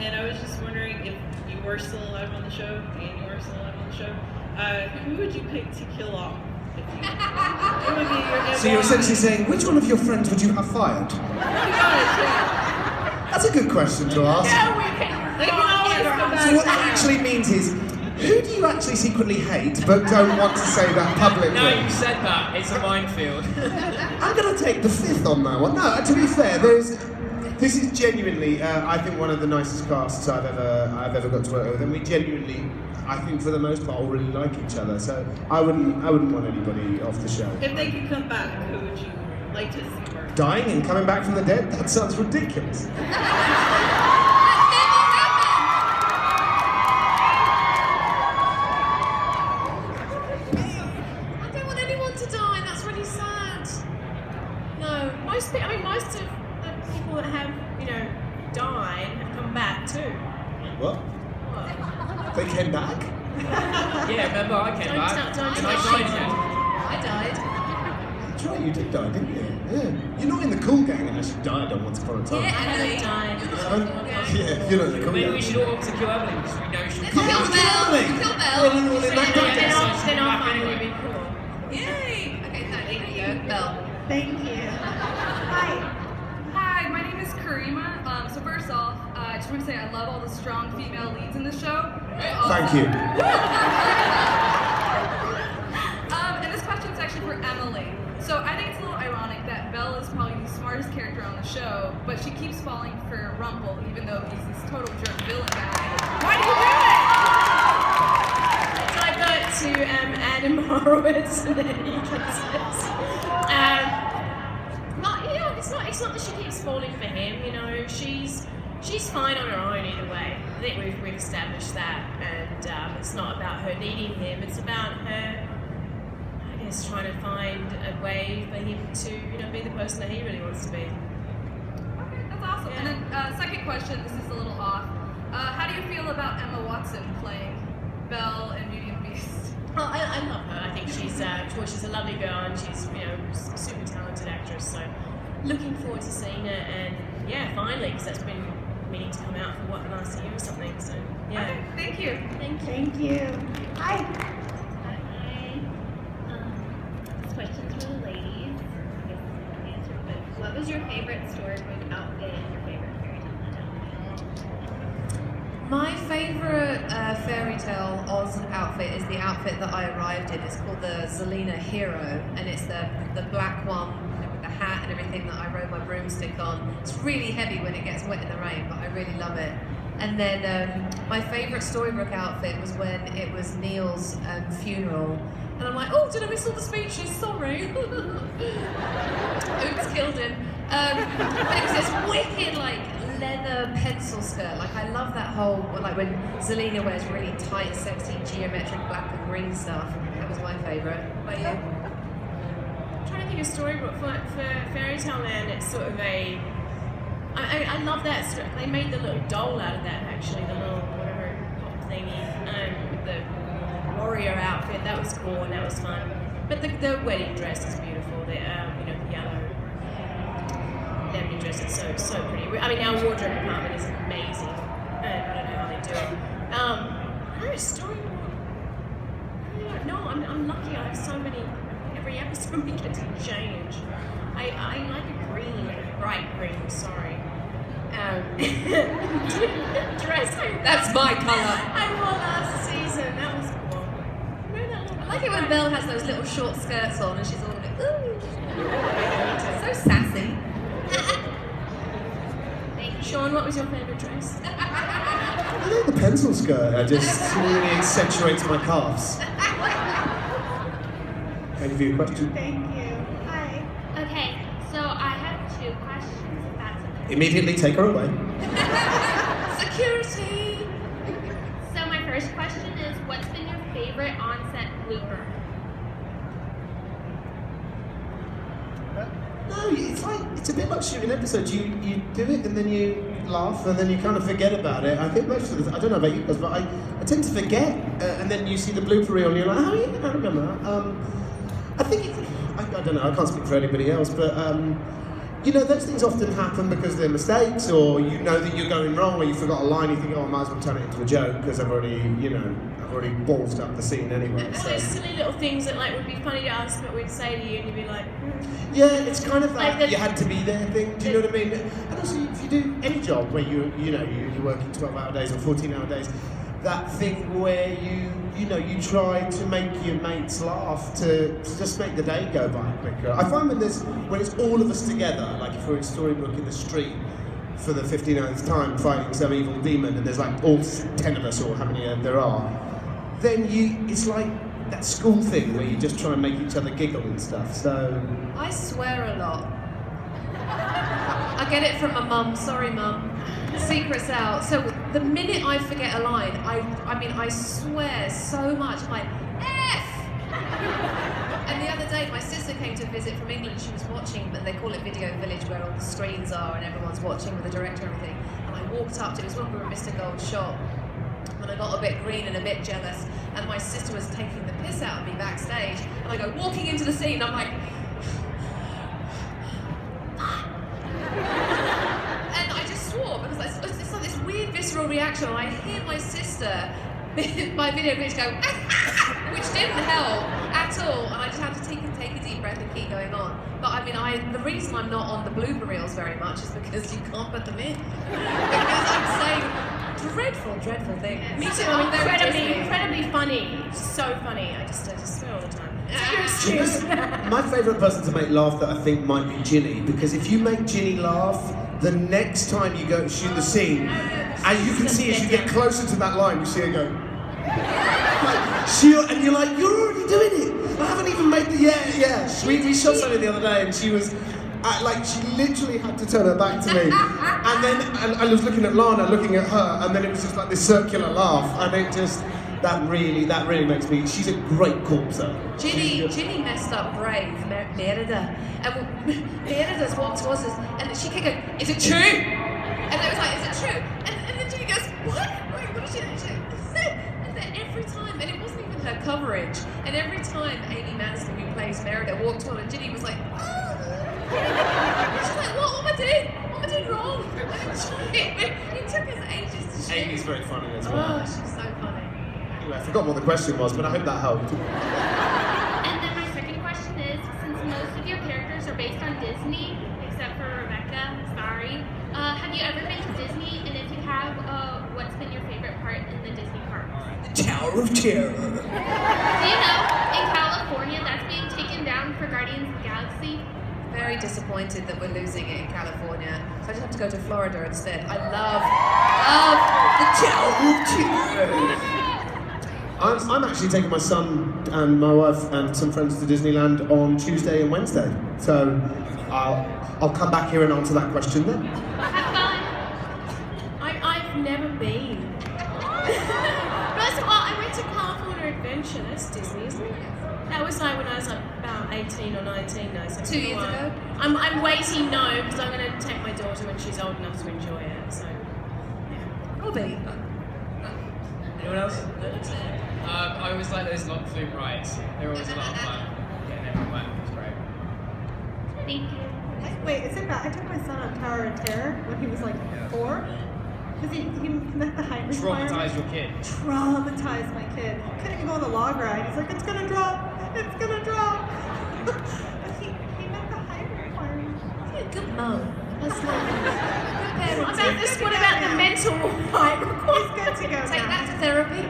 and I was just wondering if you were still alive on the show, and you are still alive on the show, who would you pick to kill off? Who would be your So you're essentially saying, which one of your friends would you have fired? That's a good question to ask. Yeah, we can. They can always come back. So what that actually means is, who do you actually secretly hate but don't want to say that publicly? No, you said that. It's a minefield. I'm going to take the fifth on that one. No, to be fair, this is genuinely, I think, one of the nicest casts I've ever got to work with, and we genuinely, I think, for the most part, all really like each other. So I wouldn't want anybody off the show. If they could come back, who would you like to see more? Dying and coming back from the dead? That sounds ridiculous. Most of the people that have, died have come back too. What? They came back? Yeah, remember I came back. Don't I died. That's right, you did die, didn't you? Yeah. You're not in the cool gang unless you died on Once Upon a Time. Yeah, Emilie died. Yeah, you're not in the cool Maybe gang. we should all kill Emilie because we know she'll Kill Emilie! Kill Belle. We're all in that gang. Then I'll finally be cool. Yay! Okay, there you go. Belle. Thank you. Hi, my name is Karima. So first off, I just want to say I love all the strong female leads in the show. Thank you. And this question is actually for Emilie. So I think it's a little ironic that Belle is probably the smartest character on the show, but she keeps falling for Rumple, even though he's this total jerk villain guy. Why do you do it? So I go to Adam Horowitz and then he gets this. It's not that she keeps falling for him, she's fine on her own either way. I think we've established that, and it's not about her needing him, it's about her, I guess, trying to find a way for him to, be the person that he really wants to be. Okay, that's awesome. Yeah. And then second question, this is a little off. How do you feel about Emma Watson playing Belle in Beauty and the Beast? Oh, I love her. I think she's a lovely girl, and she's a super talented actress. So looking forward to seeing her, and yeah, finally, because that's been meaning to come out for the last year or something. So yeah. Okay, thank you. Thank you. Hi. Hi. This question's for the ladies. I guess I can answer, but what was your favorite storybook outfit and your favorite fairy tale outfit? My favourite fairy tale Oz outfit is the outfit that I arrived in. It's called the Zelina Hero, and it's the black one with the hat and everything that I rode my broomstick on. It's really heavy when it gets wet in the rain, but I really love it. And then my favourite storybook outfit was when it was Neil's funeral. And I'm like, oh, did I miss all the speeches? Sorry. Oops, killed him. But it was this wicked, leather pencil skirt. I love that whole, when Zelina wears really tight, sexy, geometric black and green stuff. That was my favourite. What about you? I'm trying to think of storybook for Fairy Tale Land. It's sort of a. I love that. They made the little doll out of that, actually, the little whatever pop thingy, with the warrior outfit. That was cool and that was fun. But the wedding dress is beautiful. The the yellow wedding dress is so pretty. I mean, our wardrobe department is amazing. I don't know how they do it. Storybook. No, I'm lucky. I have so many. Every episode we get to change. I like a green, bright green. Sorry. Dress. That's my colour. I wore last season. That was cool. I like it when Belle has those little short skirts on and she's all like, ooh. So sassy. Sean, what was your favourite dress? I like the pencil skirt. It just really accentuates my calves. Any of you a question? Thank you. Hi. Okay, so I have two questions, if that's okay. Immediately take her away. Security. So my first question is, what's been your favorite on-set blooper? No, it's a bit like shooting episodes. You do it and then you laugh and then you kind of forget about it. I think most of I don't know about you guys, but I tend to forget and then you see the blooper reel and you're like, oh yeah, I remember that. I think I don't know. I can't speak for anybody else, but you know, those things often happen because they're mistakes, or you know that you're going wrong, or you forgot a line, you think, oh, I might as well turn it into a joke, because I've already ballsed up the scene anyway. And So. those silly little things that like would be funny to us, but we'd say to you, and you'd be like, Yeah, it's kind of that Like you had to be there thing, do you know what I mean? And also, if you do any job where you're working 12-hour days or 14-hour days, that thing where you try to make your mates laugh to just make the day go by quicker. I find when it's all of us together, like if we're in Storybook in the street for the 59th time fighting some evil demon, and there's like all 10 of us or how many there are, then it's like that school thing where you just try and make each other giggle and stuff. So I swear a lot. I get it from my mum. Sorry, mum. Secret's out. So the minute I forget a line, I swear so much. I'm like, F! And the other day, my sister came to visit from England. She was watching, but they call it Video Village, where all the screens are and everyone's watching with the director and everything. And I walked up to it. Was when we were at Mr. Gold's shop. And I got a bit green and a bit jealous. And my sister was taking the piss out of me backstage. And I go walking into the scene. I'm like, and I just swore because it's like this weird visceral reaction. And I hear my sister, my video bitch, go, which didn't help at all. And I just had to take a deep breath and keep going on. But the reason I'm not on the blooper reels very much is because you can't put them in. Because I'm saying dreadful things. me too. I'm very Incredibly funny. So funny. I just swear all the time. my favourite person to make laugh that I think might be Ginny, because if you make Ginny laugh, the next time you go to shoot the scene, and you can see as you get closer to that line, you see her go, and you're like, you're already doing it. I haven't even made the yeah. We shot something the other day, and she was. She literally had to turn her back to me, and then I was looking at Lana, looking at her, and then it was just like this circular laugh, and it just that really makes me. She's a great corpser. Ginny messed up Brave, Merida, and Merida's walked towards us, and she kept going, "Is it true?" And I was like, "Is it true?" And then Ginny goes, "What? Wait, what is she?" And then every time, and it wasn't even her coverage, and every time Amy Manston, who plays Merida, walked toward her, Ginny was like, "Oh." She's like, what am I doing? What am I doing wrong? It took us ages to shoot. Amy's very funny as well. Oh, she's so funny. Anyway, I forgot what the question was, but I hope that helped. And then my second question is, since most of your characters are based on Disney, except for Rebecca, sorry, have you ever been to Disney? And if you have, what's been your favorite part in the Disney parks? The Tower of Terror. Do you know, in California, that's being taken down for Guardians of the Galaxy? Very disappointed that we're losing it in California. So I just have to go to Florida instead. I love the Tower of Terror. I'm actually taking my son and my wife and some friends to Disneyland on Tuesday and Wednesday. So I'll come back here and answer that question then. Have fun. I've never been. First of all, I went to California Adventure. That's Disney, isn't it? That was like when I was like about 18 or 19 now. So 2 years ago? I'm waiting no, because I'm going to take my daughter when she's old enough to enjoy it. So, Robbie. Anyone else? I always like those long flume rides. They're always a lot of fun. Getting everyone wet. It's great. Thank you. Wait, is it bad? I took my son on Tower of Terror when he was like 4. Because he met the height requirement. Traumatize your kid. Traumatized my kid. He couldn't even go on the log ride. He's like, it's gonna drop. It's gonna drop. But he met the height requirement. You're a good mum. That's lovely. what about the mental height? He's good to go Take now. that to therapy.